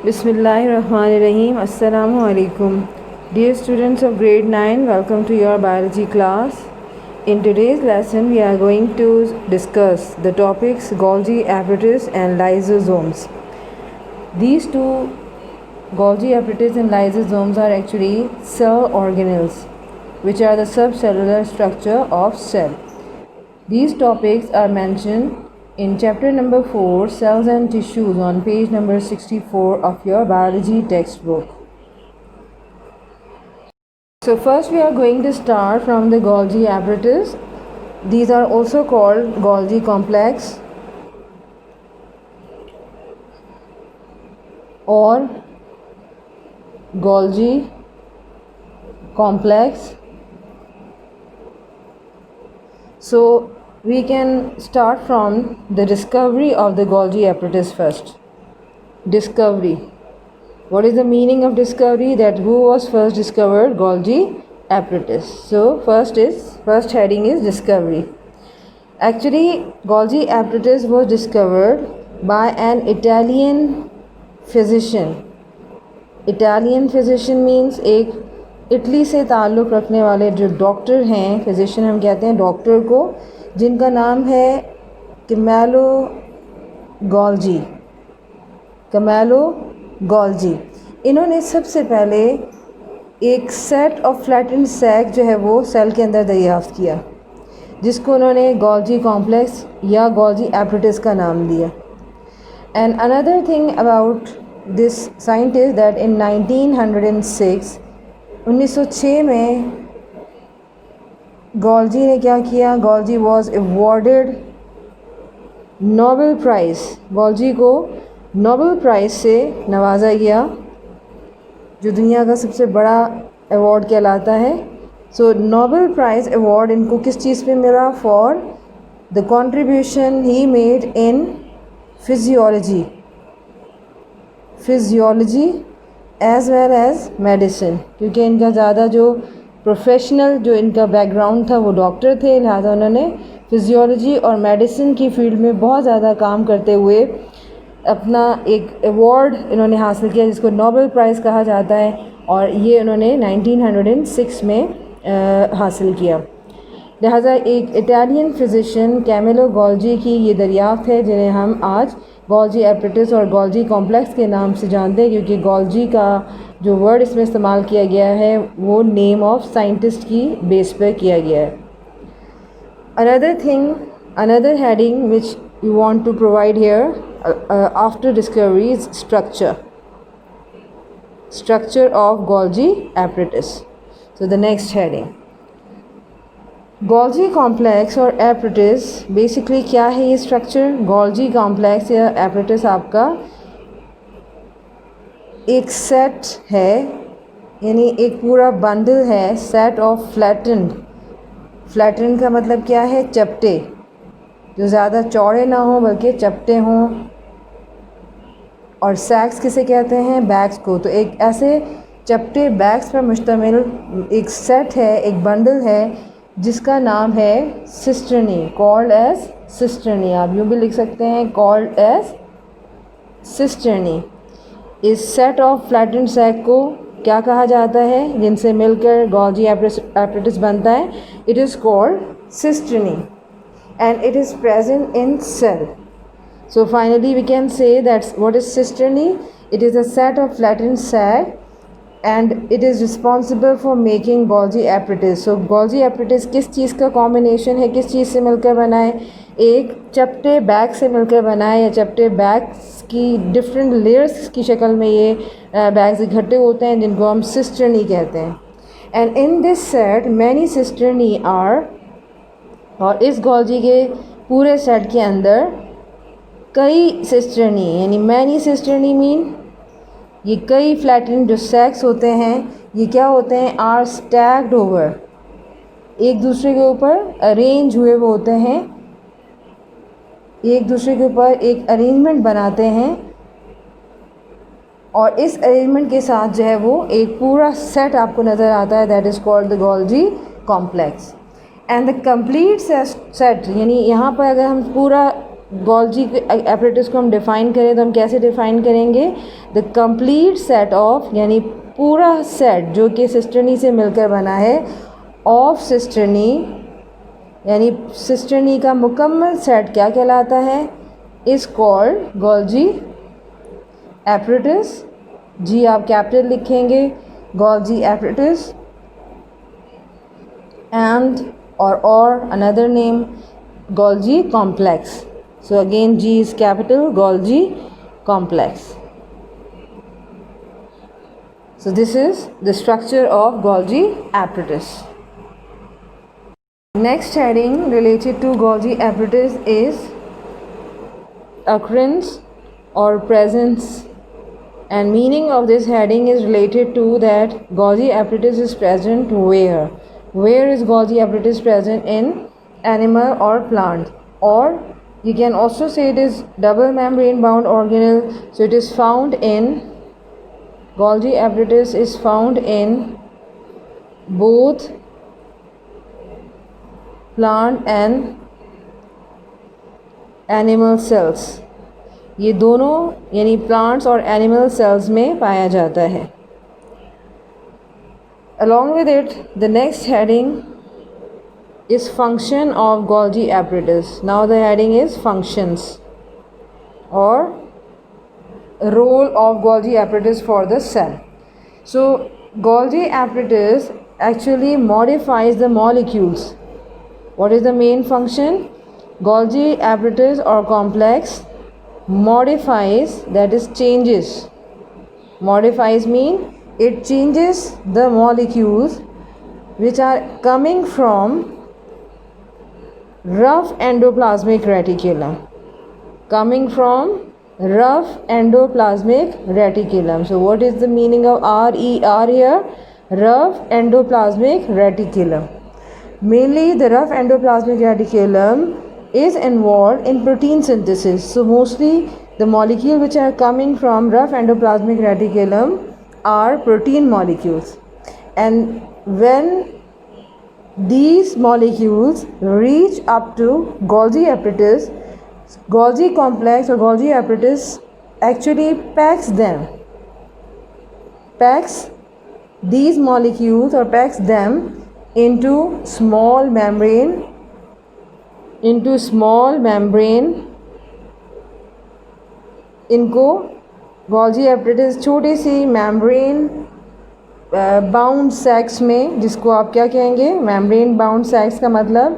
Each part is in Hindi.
Bismillahirrahmanirrahim. Assalamu alaikum. Dear students of grade 9, welcome to your biology class. In today's lesson, we are going to discuss the topics Golgi apparatus and lysosomes. These two, Golgi apparatus and lysosomes, are actually cell organelles, which are the subcellular structure of cell. These topics are mentioned in chapter number 4, cells and tissues, on page number 64 of your biology textbook. So first we are going to start from the Golgi apparatus. These are also called Golgi complex or Golgi complex. So we can start from the discovery of the Golgi apparatus first. Discovery. What is the meaning of discovery? That who was first discovered? Golgi apparatus. So first heading is discovery. Actually, Golgi apparatus was discovered by an Italian physician. Italian physician means एक इटली से ताल्लुक़ रखने वाले जो डॉक्टर हैं, फिजिशियन हम कहते हैं डॉक्टर को, जिनका नाम है कैमेलो गोल्जी। इन्होंने सबसे पहले एक सेट ऑफ फ्लैटेंड सैक जो है वो सेल के अंदर दरियाफ्त किया, जिसको उन्होंने गोल्जी कॉम्प्लेक्स या गोल्जी एपरेटिस का नाम दिया। And another thing about this scientist that in 1906 में गोल्जी ने क्या किया? Golgi was awarded Nobel prize. Golgi को नोबेल प्राइज़ से नवाजा गया, जो दुनिया का सबसे बड़ा अवार्ड कहलाता है। सो नोबेल प्राइज़ अवार्ड इनको किस चीज़ पे मिला? For the contribution he made in physiology as well as medicine, क्योंकि इनका ज़्यादा जो प्रोफेशनल जो इनका बैकग्राउंड था वो डॉक्टर थे, लिहाजा उन्होंने फिजियोलॉजी और मेडिसिन की फील्ड में बहुत ज़्यादा काम करते हुए अपना एक अवार्ड इन्होंने हासिल किया, जिसको नोबेल प्राइज़ कहा जाता है, और ये उन्होंने 1906 में हासिल किया। लिहाजा एक इटालियन फिजिशियन कैमेलो गोल्जी की ये दरियाफ्त है, जिन्हें हम आज गोल्जी एपरेटिस और गोल्जी कॉम्प्लेक्स के नाम से जानते हैं, क्योंकि गोल्जी का जो वर्ड इसमें इस्तेमाल किया गया है वो नेम ऑफ साइंटिस्ट की बेस पर किया गया है। Another heading which you want to provide here after discovery is structure of Golgi apparatus. So the next heading, Golgi complex और एपरेटिस बेसिकली क्या है ये स्ट्रक्चर? गोल्जी कॉम्प्लेक्स या एपरेटिस आपका एक सेट है, यानी एक पूरा बंडल है, सेट ऑफ फ्लैटेंड का मतलब क्या है? चपटे, जो ज़्यादा चौड़े ना हों बल्कि चपटे हों। और सैक्स किसे कहते हैं? बैग्स को। तो एक ऐसे चपटे बैग्स पर मुश्तमिल एक सेट है, एक बंडल है, जिसका नाम है सिस्टर्नी, कॉल्ड एज सिस्टर्नी। आप यूँ भी लिख सकते हैं, कॉल्ड एज सिस्टर्नी। इस सेट ऑफ फ्लैटेंड सैक को क्या कहा जाता है, जिनसे मिलकर गोल्जी एपरेटिस बनता है? It is called cisternae and it is present in cell. So finally we can say that what is cisternae? It is a set of flattened sac and it is responsible for making Golgi apparatus. So Golgi apparatus किस चीज़ का कॉम्बिनेशन है, किस चीज़ से मिलकर बना है? एक चपटे बैग से मिलकर बना है, या चपटे बैग्स की डिफरेंट लेयर्स की शक्ल में ये बैग्स इकट्ठे होते हैं, जिनको हम सिस्टर्नी कहते हैं। And in this set many cisternae are, और इस गोल्जी के पूरे सेट के अंदर कई सिस्टर्नी, यानी मैनी सिस्टर्नी मीन ये कई फ्लैटेंड जो सैक्स होते हैं, ये क्या होते हैं? आर स्टैक्ड ओवर, एक दूसरे के ऊपर अरेंज हुए वो होते हैं, एक दूसरे के ऊपर एक अरेंजमेंट बनाते हैं, और इस अरेंजमेंट के साथ जो है वो एक पूरा सेट आपको नज़र आता है, that is called the Golgi complex. And the complete set, यानी यहाँ पर अगर हम पूरा गोल्जी एपरेटस को हम डिफ़ाइन करें तो हम कैसे डिफ़ाइन करेंगे? द कंप्लीट सेट ऑफ, यानी पूरा सेट जो कि सिस्टर्नी से मिलकर बना है, ऑफ सिस्टर्नी, यानी सिस्टर्नी का मुकम्मल सेट क्या कहलाता है? Is called Golgi apparatus. G आप कैपिटल लिखेंगे, Golgi apparatus, and or another name Golgi complex. So again G is capital, Golgi complex. So this is the structure of Golgi apparatus. Next heading related to Golgi apparatus is occurrence or presence, and meaning of this heading is related to that Golgi apparatus is present where. Where is Golgi apparatus present? In animal or plant, or you can also say it is double membrane bound organelle. So it is found in, Golgi apparatus is found in both plant and animal cells. ये दोनों यानी plants और animal cells में पाया जाता है. Along with it, the next heading is function of Golgi apparatus. Now the heading is functions or role of Golgi apparatus for the cell. So Golgi apparatus actually modifies the molecules. What is the main function? Golgi apparatus or complex modifies, that is changes. Modifies mean it changes the molecules which are coming from rough endoplasmic reticulum. Coming from rough endoplasmic reticulum. So what is the meaning of RER here? Rough endoplasmic reticulum. Mainly the rough endoplasmic reticulum is involved in protein synthesis. So mostly the molecules which are coming from rough endoplasmic reticulum are protein molecules, and when these molecules reach up to Golgi apparatus, Golgi complex or Golgi apparatus actually packs these molecules or packs them into small membrane, इनको Golgi apparatus छोटी सी membrane बाउंड सैक्स में, जिसको आप क्या कहेंगे? मेम्ब्रेन बाउंड सैक्स का मतलब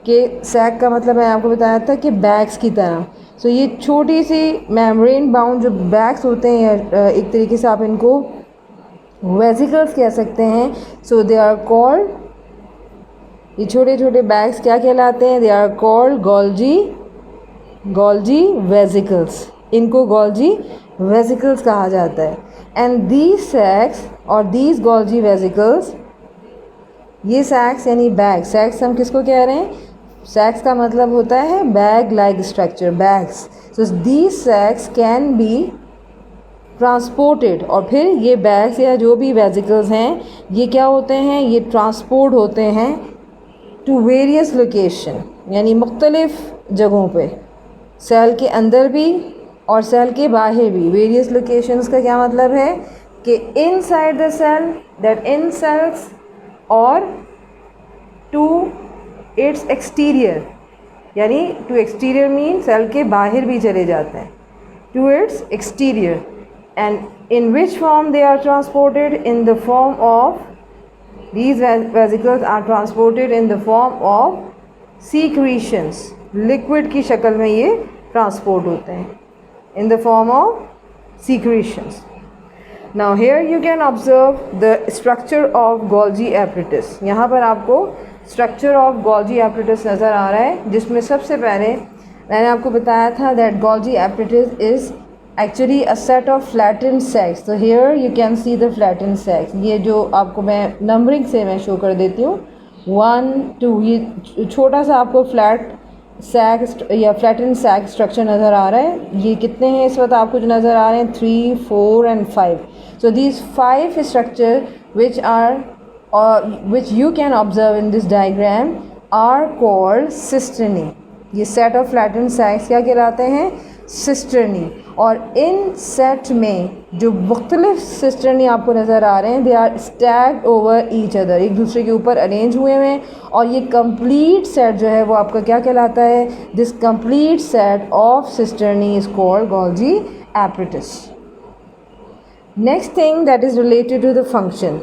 कि सैक का मतलब मैं आपको बताया था कि बैग्स की तरह. सो ये छोटी सी मेम्ब्रेन बाउंड जो बैग्स होते हैं, एक तरीके से आप इनको वेसिकल्स कह सकते हैं. सो दे आर कॉल्ड, ये छोटे छोटे बैग्स क्या कहलाते हैं? They are called Golgi vesicles. इनको गोल्जी वेसिकल्स कहा जाता है. एंड दीज सैक्स और दीज गोल्जी वेसिकल्स, ये सैक्स यानी बैग, सैक्स हम किसको कह रहे हैं? सैक्स का मतलब होता है bag like structure, bags. So these sacs can be transported, और फिर ये बैग्स या जो भी वेसिकल्स हैं ये क्या होते हैं? ये ट्रांसपोर्ट होते हैं टू वेरियस लोकेशन, यानी मुख्तलिफ़ जगहों पे, सेल के अंदर भी और सेल के बाहर भी. वेरियस लोकेशंस का क्या मतलब है? कि inside the cell, that in cells, और टू इट्स एक्सटीरियर, यानी टू एक्सटीरियर मीन सेल के बाहर भी चले जाते हैं, to its exterior. And in which form they are transported? In the form of, these vesicles are transported in the form of secretions. Liquid की शक्ल में ये ट्रांसपोर्ट होते हैं in the form of secretions. Now here you can observe the structure of Golgi apparatus. यहाँ पर आपको structure of Golgi apparatus नज़र आ रहा है, जिसमें सबसे पहले मैंने आपको बताया था that Golgi apparatus is actually a set of flattened sacs. So here you can see the flattened sacs. ये जो आपको मैं नंबरिंग से मैं शो कर देती हूँ, 1 2, ये छोटा सा आपको फ्लैट सैक या फ्लैटन सैक स्ट्रक्चर नज़र आ रहा है. ये कितने हैं इस वक्त आपको जो नज़र आ रहे हैं? 3 4 and 5. So these 5 structure which you can observe in this diagram are called cisternae. ये सेट ऑफ फ्लैटेंड सैक्स क्या कहलाते हैं? सिस्टर्नी। और इन सेट में जो मुख्तलिफ सिस्टर्नी आपको नज़र आ रहे हैं, they are stacked over each other, एक दूसरे के ऊपर अरेंज हुए हुए हैं। और ये कंप्लीट सेट जो है वो आपका क्या कहलाता है? This complete set of cisternae is called Golgi apparatus. Next thing that is related to the function.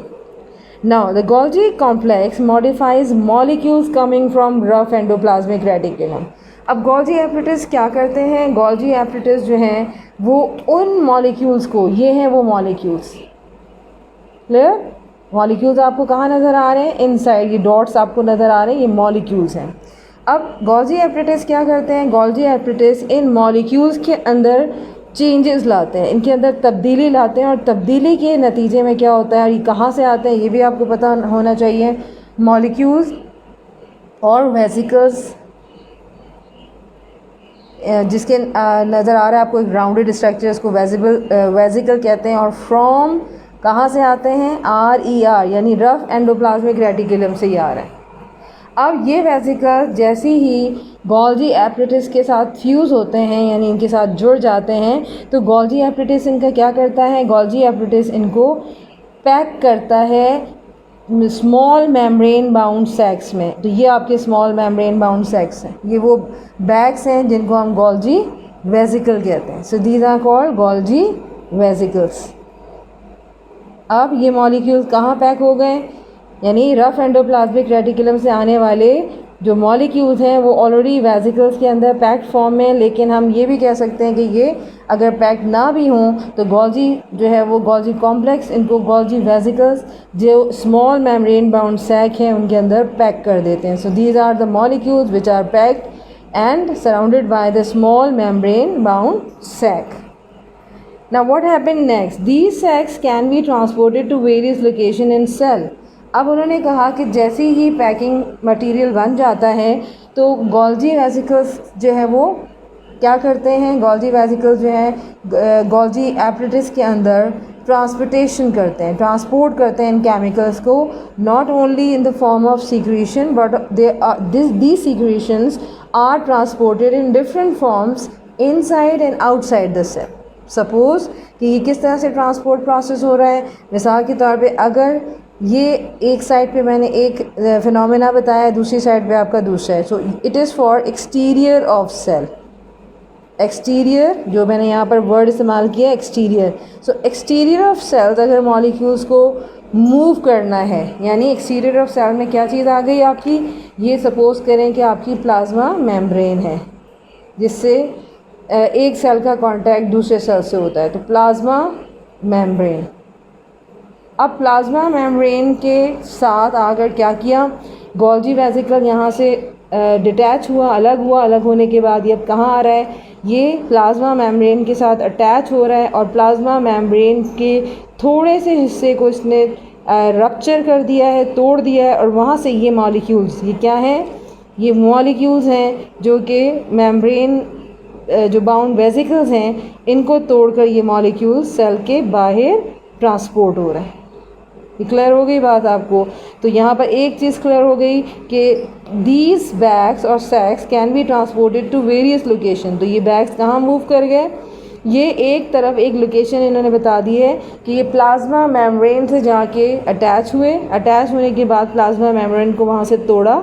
Now, the Golgi complex modifies molecules coming from rough endoplasmic reticulum. अब Golgi apparatus क्या करते हैं? Golgi apparatus जो हैं वो उन मॉलिक्यूल्स को, ये हैं वो मॉलिक्यूल्स, क्लियर? मॉलिक्यूल्स आपको कहाँ नज़र आ रहे हैं? इनसाइड, ये डॉट्स आपको नज़र आ रहे हैं, ये मॉलिक्यूल्स हैं। अब Golgi apparatus क्या करते हैं? Golgi apparatus इन मॉलिक्यूल्स के अंदर चेंजेस लाते हैं, इनके अंदर तब्दीली लाते हैं। और तब्दीली के नतीजे में क्या होता है, ये कहाँ से आते हैं, ये भी आपको पता होना चाहिए। मॉलिक्यूल्स और वेसिकल्स, जिसके नज़र आ रहा है आपको एक राउंडेड स्ट्रक्चर, इसको वेसिकल कहते हैं। और फ्रॉम कहाँ से आते हैं? RER, यानी रफ एंडोप्लाज्मिक रेटिकुलम से ही आ रहा है। अब ये वेसिकल जैसे ही गोल्जी एपरेटिस के साथ फ्यूज़ होते हैं, यानी इनके साथ जुड़ जाते हैं, तो गोल्जी एपरेटिस इनका क्या करता है? गोल्जी एपरेटिस इनको पैक करता है स्मॉल मेम्ब्रेन बाउंड सैक्स में। तो ये आपके स्मॉल मेम्ब्रेन बाउंड सैक्स हैं, ये वो बैग्स हैं जिनको हम गोल्जी वेसिकल कहते हैं। So these are called Golgi vesicles. अब ये मॉलिक्यूल्स कहाँ पैक हो गए? यानी रफ एंडोप्लाज्मिक रेटिकुलम से आने वाले जो मॉलिक्यूल्स हैं वो ऑलरेडी वेसिकल्स के अंदर पैक्ड फॉर्म में। लेकिन हम ये भी कह सकते हैं कि ये अगर पैक्ड ना भी हों तो गोल्जी जो है वो गोल्जी कॉम्प्लेक्स इनको गोल्जी वेसिकल्स जो स्मॉल मेम्ब्रेन बाउंड सैक हैं उनके अंदर पैक कर देते हैं। So these are the molecules which are packed and surrounded by the small membrane bound sac. Now what happened next? These sacs can be transported to various location in cell. अब उन्होंने कहा कि जैसे ही पैकिंग मटेरियल बन जाता है तो गोल्जी वेसिकल्स जो है वो क्या करते हैं? गोल्जी वेसिकल्स जो है गोल्जी एपरेटिस के अंदर ट्रांसपोर्टेशन करते हैं, ट्रांसपोर्ट करते हैं इन केमिकल्स को, not only in the form of secretion but these secretions are transported in different forms inside and outside the cell. Suppose कि ये किस तरह से ट्रांसपोर्ट प्रोसेस हो रहा है। मिसाल के तौर पे अगर ये एक साइड पे मैंने एक फिनोमेना बताया, दूसरी साइड पे आपका दूसरा है, so it is for exterior of cell. Exterior जो मैंने यहाँ पर वर्ड इस्तेमाल किया exterior. So exterior of cells अगर मॉलिक्यूल्स को मूव करना है, यानी एक्सटीरियर ऑफ सेल में क्या चीज़ आ गई आपकी? ये सपोज़ करें कि आपकी प्लाज्मा मेम्ब्रेन है जिससे एक सेल का कांटेक्ट दूसरे सेल से होता है, तो प्लाज्मा मेम्ब्रेन। अब प्लाज्मा मेम्ब्रेन के साथ आकर क्या किया? गोल्जी वेसिकल यहाँ से डिटैच हुआ, अलग हुआ। अलग होने के बाद ये अब कहाँ आ रहा है? ये प्लाज्मा मेम्ब्रेन के साथ अटैच हो रहा है और प्लाज्मा मेम्ब्रेन के थोड़े से हिस्से को इसने रप्चर कर दिया है, तोड़ दिया है। और वहाँ से ये मॉलिक्यूल्स, ये क्या हैं? ये मॉलिक्यूल्स हैं जो कि मेम्ब्रेन जो बाउंड वेसिकल्स हैं इनको तोड़कर ये मॉलिक्यूल सेल के बाहर ट्रांसपोर्ट हो रहा है। ये क्लियर हो गई बात आपको? तो यहाँ पर एक चीज़ क्लियर हो गई कि दीज बैग्स और sacs can be transported to various location. तो ये बैग्स कहाँ मूव कर गए? ये एक तरफ एक लोकेशन इन्होंने बता दी है कि ये प्लाज्मा मेम्ब्रेन से जाके अटैच हुए। अटैच होने के बाद प्लाज्मा मेम्ब्रेन को वहाँ से तोड़ा,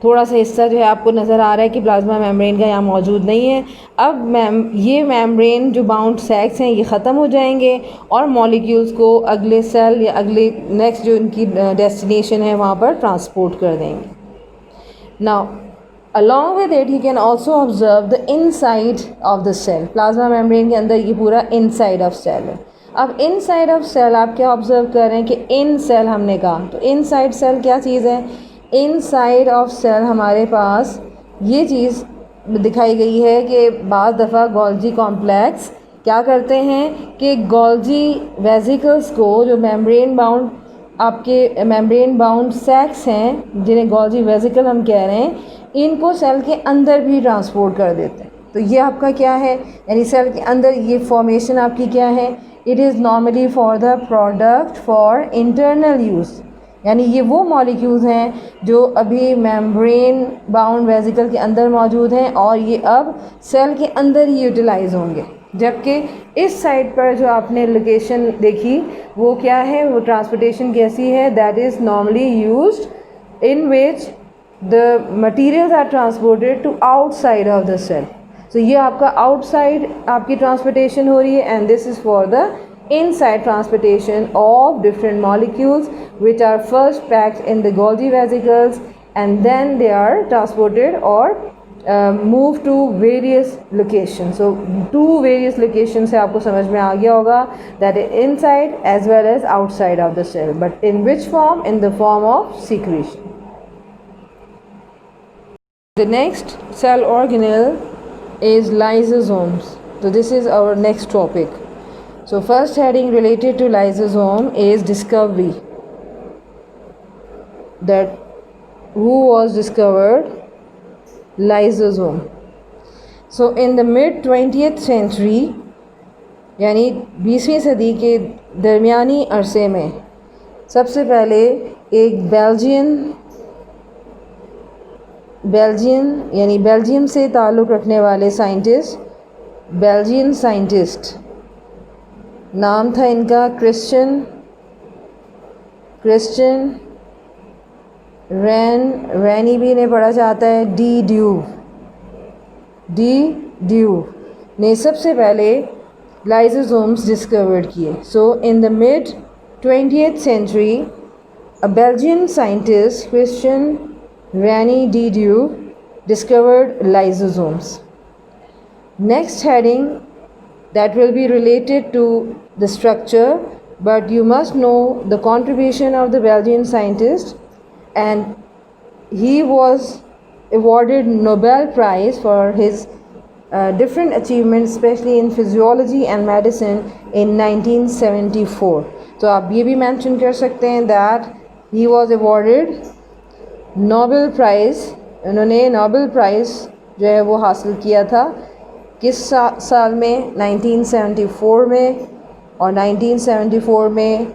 थोड़ा सा हिस्सा जो है आपको नज़र आ रहा है कि प्लाज्मा मेम्ब्रेन का यहाँ मौजूद नहीं है। अब ये मेम्ब्रेन जो बाउंड सैक्स हैं ये ख़त्म हो जाएंगे और मॉलिक्यूल्स को अगले सेल या अगले नेक्स्ट जो इनकी डेस्टिनेशन है वहाँ पर ट्रांसपोर्ट कर देंगे। Now along with it he can also observe the inside of the cell. Plasma membrane के अंदर ये पूरा इनसाइड ऑफ सेल है। अब इनसाइड ऑफ सेल आप क्या ऑब्जर्व कर रहे हैं कि इन सेल हमने कहा, तो इनसाइड सेल क्या चीज़ है? इनसाइड ऑफ सेल हमारे पास ये चीज़ दिखाई गई है कि बाज़ दफ़ा गोल्जी कॉम्प्लेक्स क्या करते हैं कि गोल्जी वेसिकल्स को, जो मेम्ब्रेन बाउंड आपके मेम्ब्रेन बाउंड सैक्स हैं जिन्हें गोल्जी वेसिकल हम कह रहे हैं, इनको सेल के अंदर भी ट्रांसपोर्ट कर देते हैं। तो ये आपका क्या है? यानी सेल के अंदर ये फॉर्मेशन आपकी क्या है? It is normally for the product for internal use. यानी ये वो मॉलिक्यूल्स हैं जो अभी मेम्ब्रेन बाउंड वेसिकल के अंदर मौजूद हैं और ये अब सेल के अंदर ही यूटिलाइज होंगे। जबकि इस साइड पर जो आपने लोकेशन देखी वो क्या है, वो ट्रांसपोर्टेशन कैसी है, that is normally used in which the materials are transported to outside of the cell. तो ये आपका आउटसाइड आपकी ट्रांसपोर्टेशन हो रही है and this is for the inside transportation of different molecules which are first packed in the Golgi vesicles and then they are transported or move to various locations. So two various locations से आपको समझ में आ गया होगा, that is inside as well as outside of the cell, but in which form? In the form of secretion. The next cell organelle is lysosomes. So this is our next topic. So first heading related to lysosome is discovery. That who was discovered? Lysosome. So in the mid 20th century यानी 20वीं सदी के दरमियानी अरसे में सबसे पहले एक बेल्जियन यानी बेल्जियम से ताल्लुक़ रखने वाले बेल्जियन साइंटिस्ट, नाम था इनका क्रिश्चियन रैनी भी ने पढ़ा जाता है, डी ड्यू ने सबसे पहले लाइसोसोम्स डिस्कवर्ड किए। So in the mid 20th century a Belgian scientist Christian Rene D. Dew discovered lysosomes. Next heading that will be related to the structure, but you must know the contribution of the Belgian scientist, and he was awarded Nobel Prize for his different achievements, especially in physiology and medicine in 1974. तो आप ये भी mention कर सकते हैं that he was awarded Nobel Prize. उन्होंने Nobel Prize जो है वो हासिल किया था किस साल में? 1974 में। और 1974 में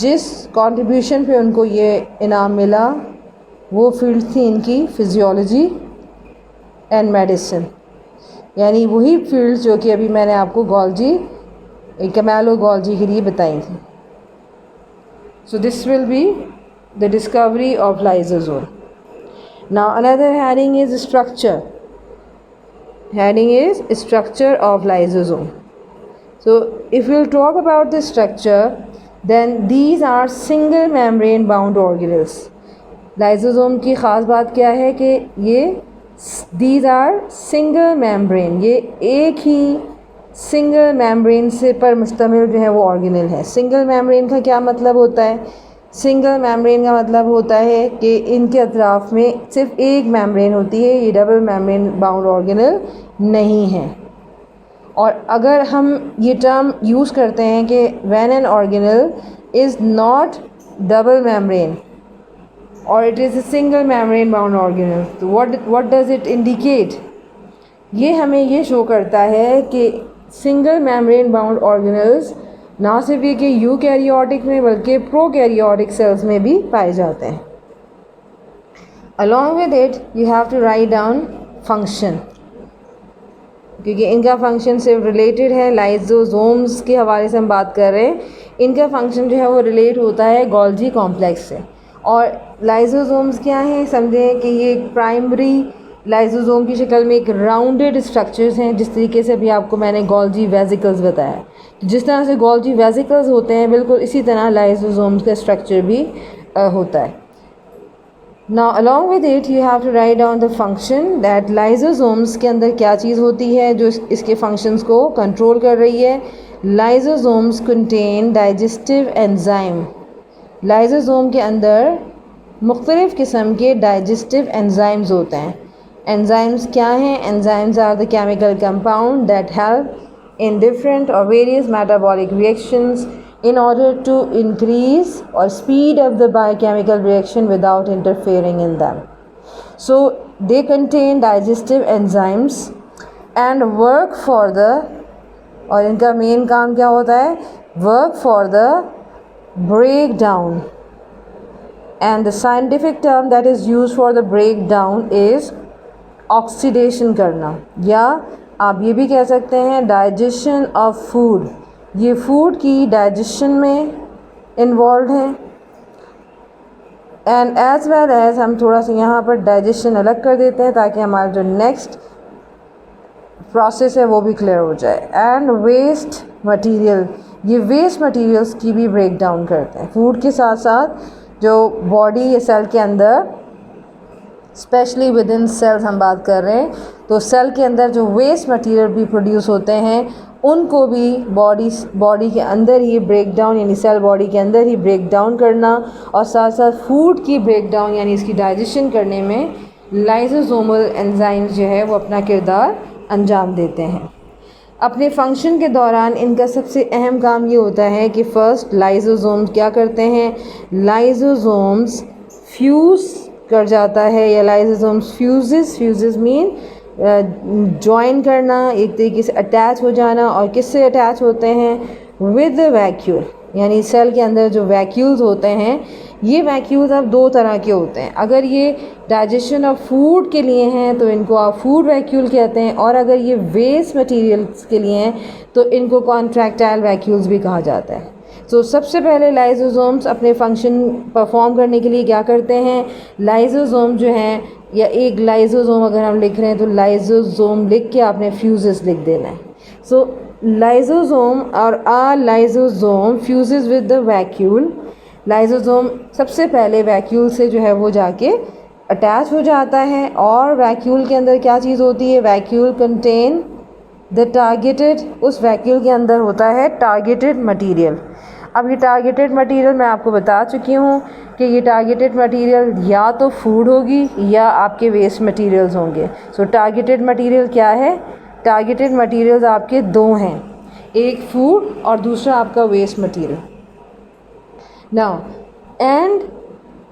जिस कंट्रीब्यूशन पे उनको ये इनाम मिला वो फील्ड थी इनकी फिजियोलॉजी एंड मेडिसिन, यानी वही फील्ड जो कि अभी मैंने आपको कैमालो गोल्जी के लिए बताई थी। So this will be the discovery of lysosome. Now another heading is structure. Heading is structure of lysosome. So if we'll talk about the structure, then these are single membrane bound organelles. Lysosome की ख़ास बात क्या है कि ये these are single membrane, ये एक ही single membrane से पर मुश्तमिल जो है वो organelle है। single membrane का क्या मतलब होता है? सिंगल मेम्ब्रेन का मतलब होता है कि इनके अतराफ़ में सिर्फ एक मेम्ब्रेन होती है, ये डबल मेम्ब्रेन बाउंड ऑर्गेनल नहीं है। और अगर हम ये टर्म यूज़ करते हैं कि when an organelle is not double membrane और it is a single membrane bound organelle, तो व्हाट डज़ इट इंडिकेट? ये हमें ये शो करता है कि सिंगल मेम्ब्रेन बाउंड ऑर्गेनल्स ना सिर्फ ये कि यूकैरियोटिक में बल्कि प्रोकैरियोटिक सेल्स में भी पाए जाते हैं। Along with it you have to write down function, क्योंकि इनका फंक्शन सिर्फ रिलेटेड है लाइसोसोम्स के हवाले से हम बात कर रहे हैं। इनका फंक्शन जो है वो रिलेट होता है गोल्जी कॉम्प्लेक्स से। और लाइसोसोम्स क्या हैं? समझें कि ये एक प्राइमरी लाइसोसोम की शक्ल में एक राउंडेड स्ट्रक्चर्स हैं, जिस तरीके से अभी आपको मैंने गोल्जी वेसिकल्स बताया। जिस तरह से गोल्जी वेसिकल्स होते हैं बिल्कुल इसी तरह लाइसोसोम्स का स्ट्रक्चर भी होता है। Now along with it you have to write down the function that lysosomes के अंदर क्या चीज़ होती है जो इसके फंक्शंस को कंट्रोल कर रही है। Lysosomes contain digestive enzyme. Lysosome के अंदर मुख्तलिफ़ किस्म के डाइजेस्टिव एंजाइम्स होते हैं। एंजाइम्स क्या हैं? Enzymes are the chemical compound that help in different or various metabolic reactions in order to increase or speed up the biochemical reaction without interfering in them. So they contain digestive enzymes and work for the, और इनका मेन काम क्या होता है? work for the breakdown and the scientific term that is used for the breakdown is oxidation करना, या आप ये भी कह सकते हैं डाइजेशन ऑफ फूड। ये फूड की डाइजेशन में इन्वॉल्व हैं। एंड एज वेल एज हम थोड़ा सा यहाँ पर डाइजेशन अलग कर देते हैं ताकि हमारा जो नेक्स्ट प्रोसेस है वो भी क्लियर हो जाए। एंड वेस्ट मटेरियल, ये वेस्ट मटेरियल्स की भी ब्रेक डाउन करते हैं। फूड के साथ साथ जो बॉडी या सेल के अंदर, स्पेशली विद इन सेल्स हम बात कर रहे हैं, तो सेल के अंदर जो वेस्ट मटेरियल भी प्रोड्यूस होते हैं उनको भी बॉडी के अंदर ही ब्रेक डाउन, यानी सेल बॉडी के अंदर ही ब्रेक डाउन करना, और साथ साथ फूड की ब्रेक डाउन यानी इसकी डाइजेशन करने में लाइसोसोमल एंजाइम्स जो है वो अपना किरदार अंजाम देते हैं। अपने फंक्शन के दौरान इनका सबसे अहम काम ये होता है कि फ़र्स्ट लाइसोसोम्स क्या करते हैं, लाइसोसोम्स फ्यूज़ कर जाता है, या लाइसोसोम्स फ्यूजेस मीन जॉइन करना, एक तरीके से अटैच हो जाना। और किससे अटैच होते हैं, विद वैक्यूल, यानी सेल के अंदर जो वैक्यूल्स होते हैं, ये वैक्यूल्स अब दो तरह के होते हैं। अगर ये डाइजेशन ऑफ फूड के लिए हैं तो इनको आप फूड वैक्यूल कहते हैं, और अगर ये वेस्ट मटेरियल्स के लिए हैं तो इनको कॉन्ट्रैक्टाइल वैक्यूल्स भी कहा जाता है। तो सबसे पहले लाइसोसोम्स अपने फंक्शन परफॉर्म करने के लिए क्या करते हैं, लाइसोसोम जो हैं, या एक लाइसोसोम अगर हम लिख रहे हैं तो लाइसोसोम लिख के आपने फ्यूजेस लिख देना है। सो लाइसोसोम और uh lysosome fuses with the vacuole. Lysosome सबसे पहले वैक्यूल से जो है वो जाके अटैच हो जाता है, और वैक्यूल के अंदर क्या चीज़ होती है, वैक्यूल कंटेन द टारगेटेड, उस वैक्यूल के अंदर होता है टारगेटेड मटेरियल। अब ये टारगेटेड मटेरियल मैं आपको बता चुकी हूँ कि ये टारगेटेड मटेरियल या तो फूड होगी या आपके वेस्ट मटेरियल्स होंगे। सो टारगेटेड मटेरियल क्या है, टारगेटेड मटेरियल्स आपके दो हैं, एक फूड और दूसरा आपका waste material. Now and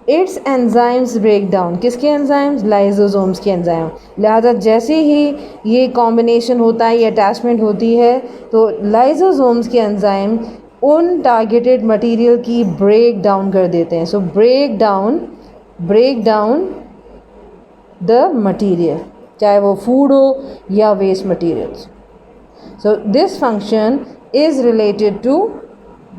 its enzymes break down, किसके एंजाइम्स, लाइसोसोम्स के एंजाइम। लिहाजा जैसे ही ये कॉम्बिनेशन होता है, ये अटैचमेंट होती है, तो लाइसोसोम्स के एंजाइम उन टारगेटेड मटेरियल की ब्रेक डाउन कर देते हैं। So break down the material, चाहे वो फूड हो या waste materials. So this function is related to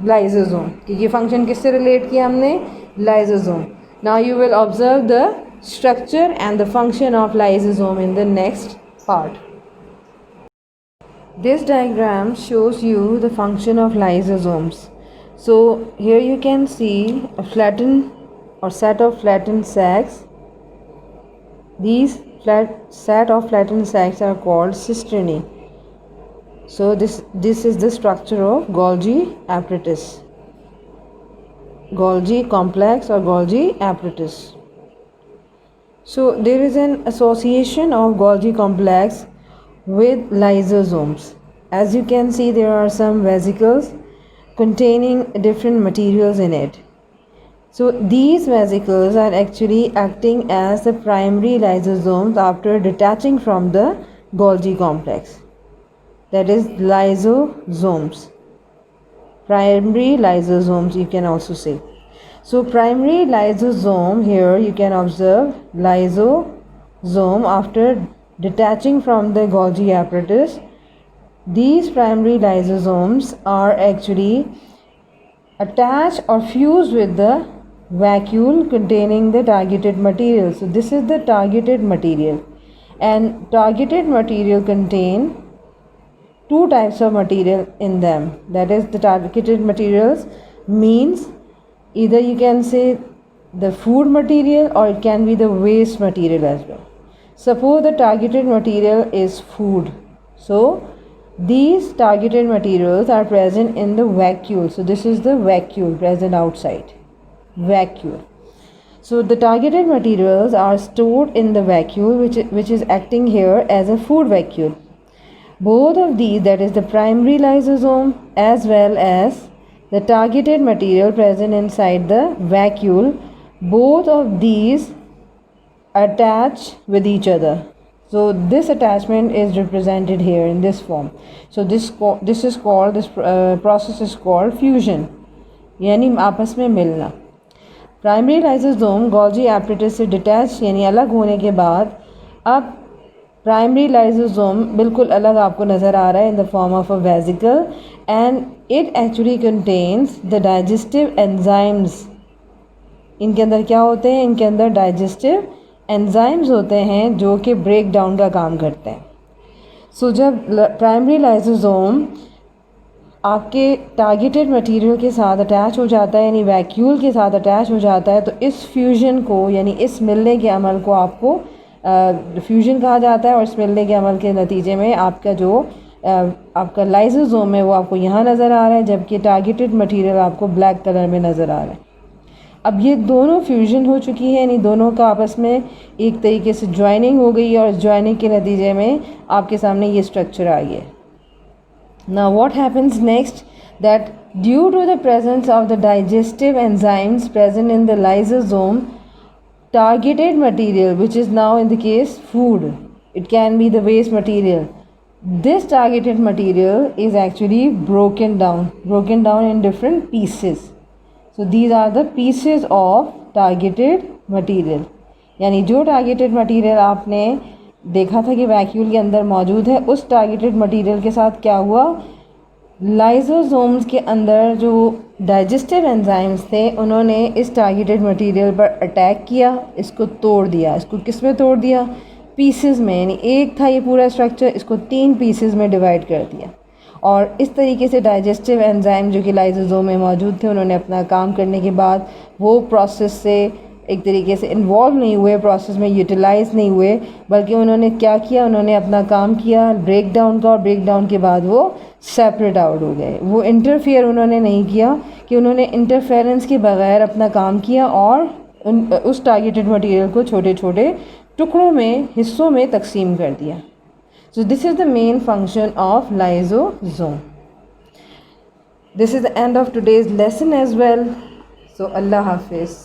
lysosome, कि ये फंक्शन किससे रिलेट किया हमने, lysosome. Now you will observe the structure and the function of lysosome in the next part. This diagram shows you the function of lysosomes. So here you can see a flattened or set of flattened sacs. These set of flattened sacs are called cisternae. So this is the structure of Golgi apparatus, Golgi complex or Golgi apparatus. So there is an association of Golgi complex with lysosomes. As you can see, there are some vesicles containing different materials in it. So these vesicles are actually acting as the primary lysosomes after detaching from the Golgi complex. That is lysosomes. Primary lysosomes you can also say. So primary lysosome, here you can observe lysosome after detaching from the Golgi apparatus. These primary lysosomes are actually attached or fused with the vacuole containing the targeted material. So this is the targeted material, and targeted material contain two types of material in them. That is, the targeted materials means either you can say the food material or it can be the waste material as well. Suppose the targeted material is food, so these targeted materials are present in the vacuole. So this is the vacuole present outside, vacuole. So the targeted materials are stored in the vacuole, which is acting here as a food vacuole. Both of these, that is the primary lysosome as well as the targeted material present inside the vacuole, both of these attach with each other. So this attachment is represented here in this form. So this process is called fusion, यानी आपस में मिलना. प्राइमरी लाइसोसोम गोल्जी एपरेटस से डिटैच यानी अलग होने के बाद अब प्राइमरी लाइसोसोम बिल्कुल अलग आपको नज़र आ रहा है इन the form of a vesicle and it actually contains the digestive enzymes. इनके अंदर क्या होते हैं? इनके अंदर डाइजेस्टिव एंजाइम्स होते हैं जो कि ब्रेक डाउन का काम करते हैं। सो जब प्राइमरी लाइसोसोम आपके टारगेटेड मटेरियल के साथ अटैच हो जाता है यानी वैक्यूल के साथ अटैच हो जाता है तो इस फ्यूजन को यानी इस मिलने के अमल को आपको फ्यूजन कहा जाता है। और इस मिलने के अमल के नतीजे में आपका जो आपका लाइसोसोम है वो आपको यहाँ नज़र आ रहा है, जबकि टारगेटेड मटेरियल आपको ब्लैक कलर में नज़र आ रहा है। अब ये दोनों फ्यूजन हो चुकी है यानी दोनों का आपस में एक तरीके से ज्वाइनिंग हो गई है और ज्वाइनिंग के नतीजे में आपके सामने ये स्ट्रक्चर आ गया। Now what happens next, that due to the presence of the digestive enzymes present in the lysosome, targeted material, which is now in the case food, it can be the waste material, this targeted material is actually broken down in different pieces. So these are the pieces of targeted material। यानी जो टारगेटेड मटेरियल आपने देखा था कि वैक्यूल के अंदर मौजूद है, उस टारगेटेड मटेरियल के साथ क्या हुआ, लाइसोसोम्स के अंदर जो डाइजेस्टिव एंजाइम्स थे उन्होंने इस टारगेटेड मटेरियल पर अटैक किया, इसको तोड़ दिया। इसको किस में तोड़ दिया? पीसेस में। यानी एक था ये पूरा स्ट्रक्चर, इसको 3 पीसेस में डिवाइड कर दिया। और इस तरीके से डाइजेस्टिव एंजाइम जो कि लाइसोसोम में मौजूद थे उन्होंने अपना काम करने के बाद वो प्रोसेस से एक तरीके से इन्वॉल्व नहीं हुए, प्रोसेस में यूटिलाइज़ नहीं हुए, बल्कि उन्होंने क्या किया, उन्होंने अपना काम किया ब्रेक डाउन का, और ब्रेक डाउन के बाद वो सेपरेट आउट हो गए। वो इंटरफेयर उन्होंने नहीं किया कि उन्होंने इंटरफेरेंस के बगैर अपना काम किया और उस टारगेटेड मटेरियल को छोटे छोटे टुकड़ों में, हिस्सों में तकसीम कर दिया। So this is the main function of lysosome. This is the end of today's lesson as well. So Allah Hafiz.